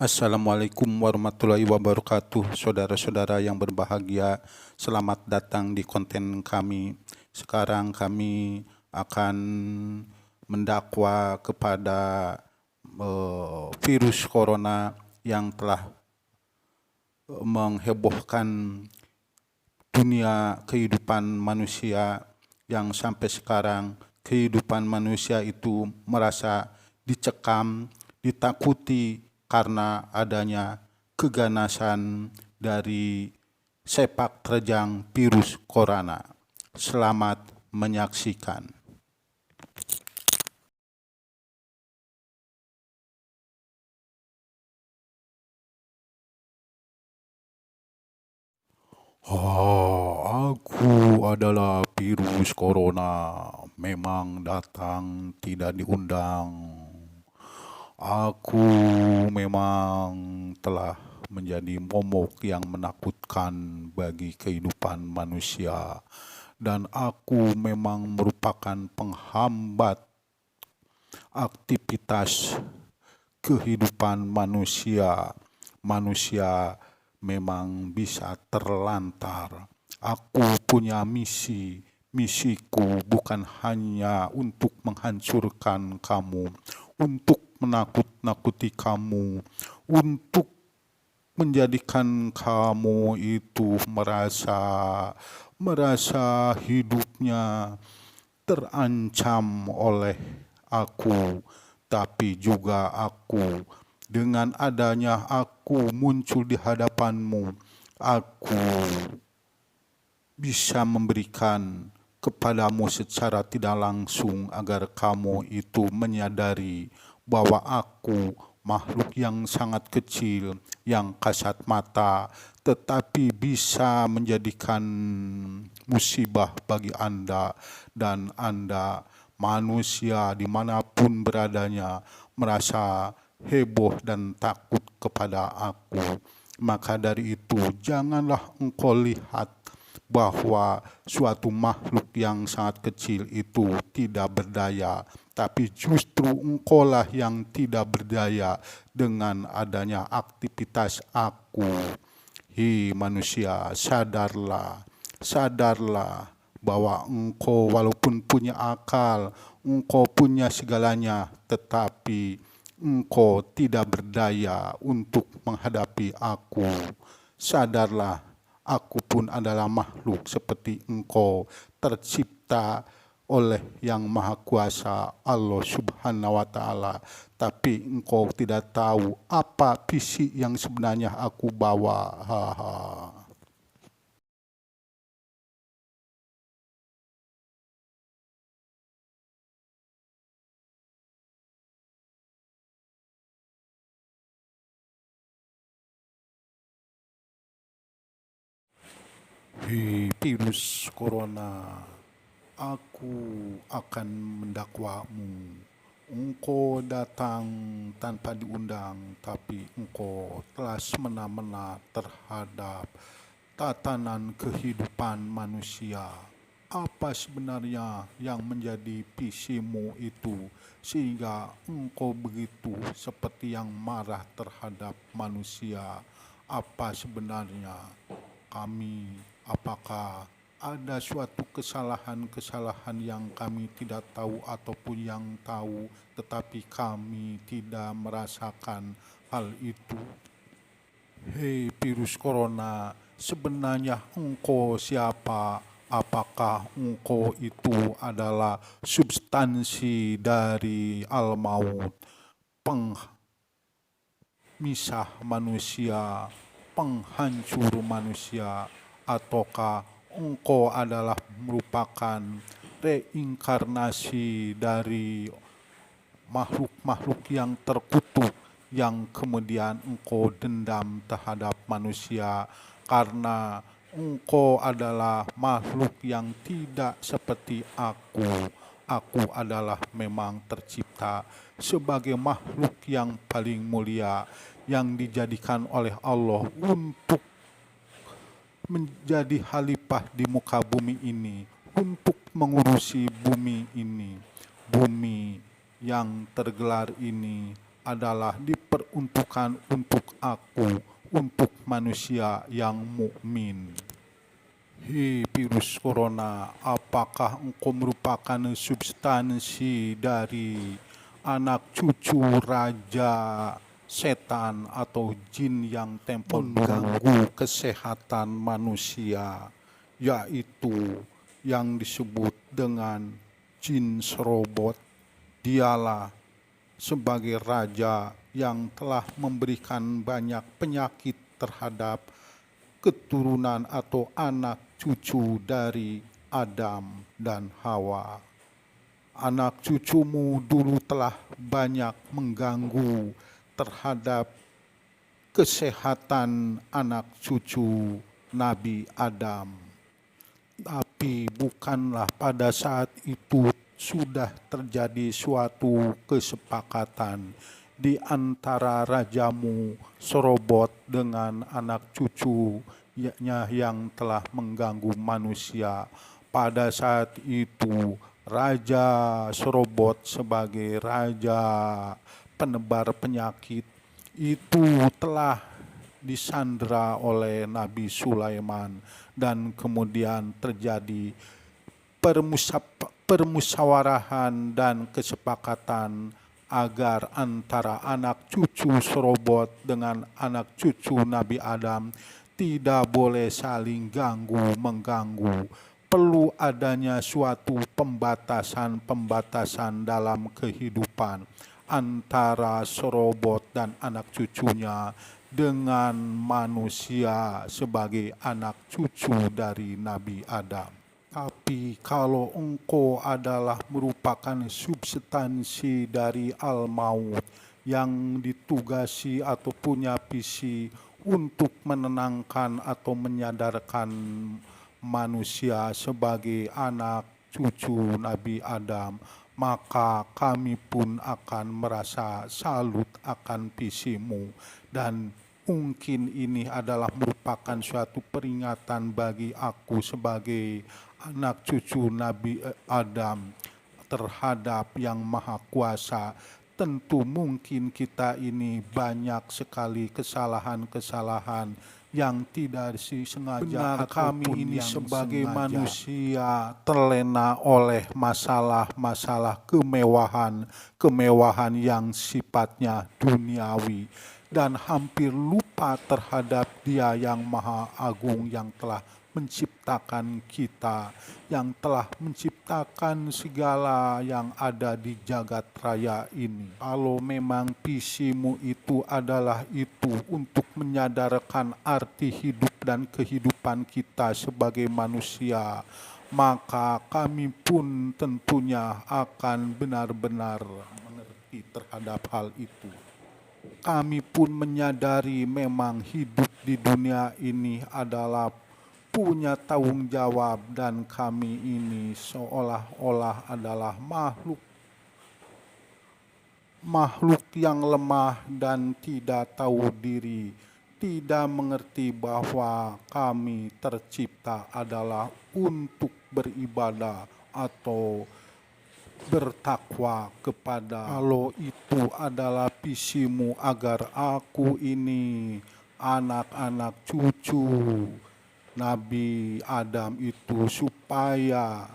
Assalamualaikum warahmatullahi wabarakatuh. Saudara-saudara yang berbahagia, selamat datang di konten kami. Sekarang kami akan mendakwa kepada virus corona yang telah menghebohkan dunia kehidupan manusia, yang sampai sekarang kehidupan manusia itu merasa dicekam, ditakuti karena adanya keganasan dari sepak terjang virus corona. Selamat menyaksikan. Aku adalah virus corona, memang datang tidak diundang. Aku memang telah menjadi momok yang menakutkan bagi kehidupan manusia, dan aku memang merupakan penghambat aktivitas kehidupan manusia. Manusia memang bisa terlantar. Aku punya misi. Misiku bukan hanya untuk menghancurkan kamu, untuk menakut-nakuti kamu, untuk menjadikan kamu itu merasa hidupnya terancam oleh aku. Tapi juga aku, dengan adanya aku muncul di hadapanmu, aku bisa memberikan kepadamu secara tidak langsung agar kamu itu menyadari bahwa aku makhluk yang sangat kecil, yang kasat mata, tetapi bisa menjadikan musibah bagi Anda, dan Anda manusia dimanapun beradanya merasa heboh dan takut kepada aku. Maka dari itu, janganlah engkau lihat bahwa suatu makhluk yang sangat kecil itu tidak berdaya, tapi justru engkaulah yang tidak berdaya dengan adanya aktivitas aku. Hei manusia, sadarlah, sadarlah bahwa engkau walaupun punya akal, engkau punya segalanya, tetapi engkau tidak berdaya untuk menghadapi aku. Sadarlah, aku pun adalah makhluk seperti engkau, tercipta oleh Yang Maha Kuasa Allah Subhanahu wa Ta'ala. Tapi engkau tidak tahu apa visi yang sebenarnya aku bawa. Hei virus corona, aku akan mendakwamu. Engkau datang tanpa diundang, tapi engkau telah semena-mena terhadap tatanan kehidupan manusia. Apa sebenarnya yang menjadi visimu itu, sehingga engkau begitu seperti yang marah terhadap manusia? Apa sebenarnya kami, apakah ada suatu kesalahan-kesalahan yang kami tidak tahu ataupun yang tahu, tetapi kami tidak merasakan hal itu? Hei virus corona, sebenarnya engkau siapa? Apakah engkau itu adalah substansi dari al-maut, misah manusia, penghancur manusia, ataukah engkau adalah merupakan reinkarnasi dari makhluk-makhluk yang terkutuk yang kemudian engkau dendam terhadap manusia karena engkau adalah makhluk yang tidak seperti aku. Aku adalah memang tercipta sebagai makhluk yang paling mulia, yang dijadikan oleh Allah untuk menjadi khalifah di muka bumi ini, untuk mengurusi bumi ini. Bumi yang tergelar ini adalah untukan untuk aku, untuk manusia yang mukmin. Hei virus corona, apakah engkau merupakan substansi dari anak cucu raja setan atau jin yang tempo mengganggu kesehatan manusia, yaitu yang disebut dengan jin serobot? Dialah sebagai raja yang telah memberikan banyak penyakit terhadap keturunan atau anak cucu dari Adam dan Hawa. Anak cucumu dulu telah banyak mengganggu terhadap kesehatan anak cucu Nabi Adam. Tapi bukanlah pada saat itu sudah terjadi suatu kesepakatan di antara rajamu serobot dengan anak cucunya yang telah mengganggu manusia. Pada saat itu Raja Serobot sebagai raja penebar penyakit itu telah disandra oleh Nabi Sulaiman, dan kemudian terjadi permusyawaratan dan kesepakatan agar antara anak cucu serobot dengan anak cucu Nabi Adam tidak boleh saling mengganggu. Perlu adanya suatu pembatasan dalam kehidupan antara serobot dan anak cucunya dengan manusia sebagai anak cucu dari Nabi Adam. Tapi kalau engkau adalah merupakan substansi dari al-maut yang ditugasi atau punya visi untuk menenangkan atau menyadarkan manusia sebagai anak cucu Nabi Adam, maka kami pun akan merasa salut akan visimu, dan mungkin ini adalah merupakan suatu peringatan bagi aku sebagai anak cucu Nabi Adam terhadap Yang Maha Kuasa. Tentu mungkin kita ini banyak sekali kesalahan-kesalahan yang tidak disengaja. Kami ini sebagai manusia terlena oleh masalah-masalah kemewahan yang sifatnya duniawi, dan hampir lupa terhadap Dia yang Maha Agung yang telah menciptakan kita, yang telah menciptakan segala yang ada di jagat raya ini. Kalau memang visimu itu adalah itu untuk menyadarkan arti hidup dan kehidupan kita sebagai manusia, maka kami pun tentunya akan benar-benar mengerti terhadap hal itu. Kami pun menyadari memang hidup di dunia ini adalah punya tanggung jawab, dan kami ini seolah-olah adalah makhluk yang lemah dan tidak tahu diri, tidak mengerti bahwa kami tercipta adalah untuk beribadah atau bertakwa kepada. Kalau itu adalah visimu agar aku ini, anak-anak cucu Nabi Adam itu, supaya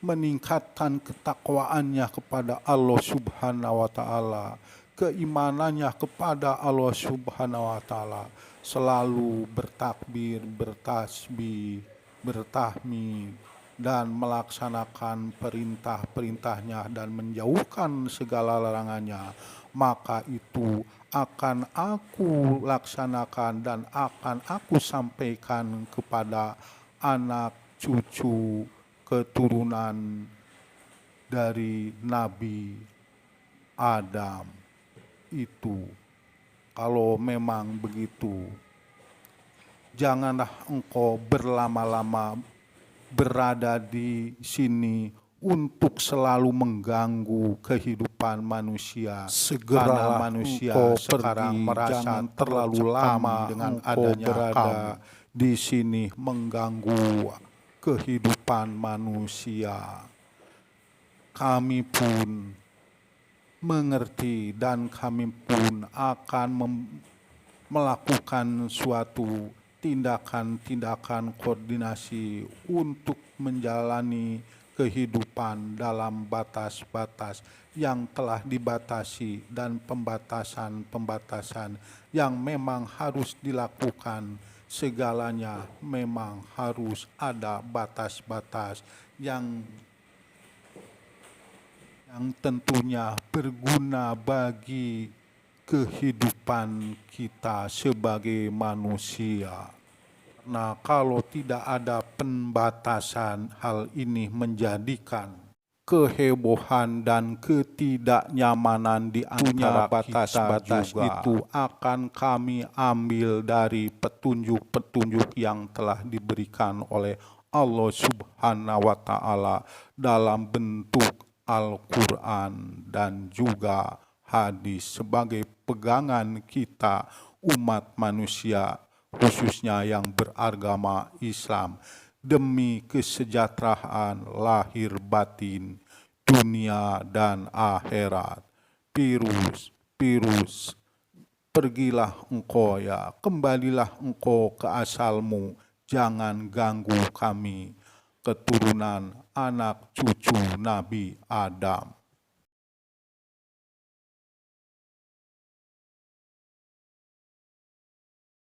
meningkatkan ketakwaannya kepada Allah Subhanahu wa Ta'ala, keimanannya kepada Allah Subhanahu wa Ta'ala, selalu bertakbir, bertasbih, bertahmid, dan melaksanakan perintah-perintahnya dan menjauhkan segala larangannya, maka itu akan aku laksanakan dan akan aku sampaikan kepada anak cucu keturunan dari Nabi Adam itu. Kalau memang begitu, janganlah engkau berlama-lama berada di sini untuk selalu mengganggu kehidupan manusia. Segera manusia sekarang merasa terlalu lama dengan adanya kamu di sini mengganggu kehidupan manusia. Kami pun mengerti, dan kami pun akan melakukan suatu tindakan-tindakan koordinasi untuk menjalani kehidupan dalam batas-batas yang telah dibatasi dan pembatasan-pembatasan yang memang harus dilakukan. Segalanya memang harus ada batas-batas yang tentunya berguna bagi kehidupan kita sebagai manusia. Nah, kalau tidak ada pembatasan, hal ini menjadikan kehebohan dan ketidaknyamanan di antara batas-batas itu akan kami ambil dari petunjuk-petunjuk yang telah diberikan oleh Allah Subhanahu wa Ta'ala dalam bentuk Al-Quran dan juga hadis sebagai pegangan kita umat manusia, khususnya yang beragama Islam, demi kesejahteraan lahir batin, dunia dan akhirat. Pirus, pergilah engkau ya, kembalilah engkau ke asalmu, jangan ganggu kami, keturunan anak cucu Nabi Adam.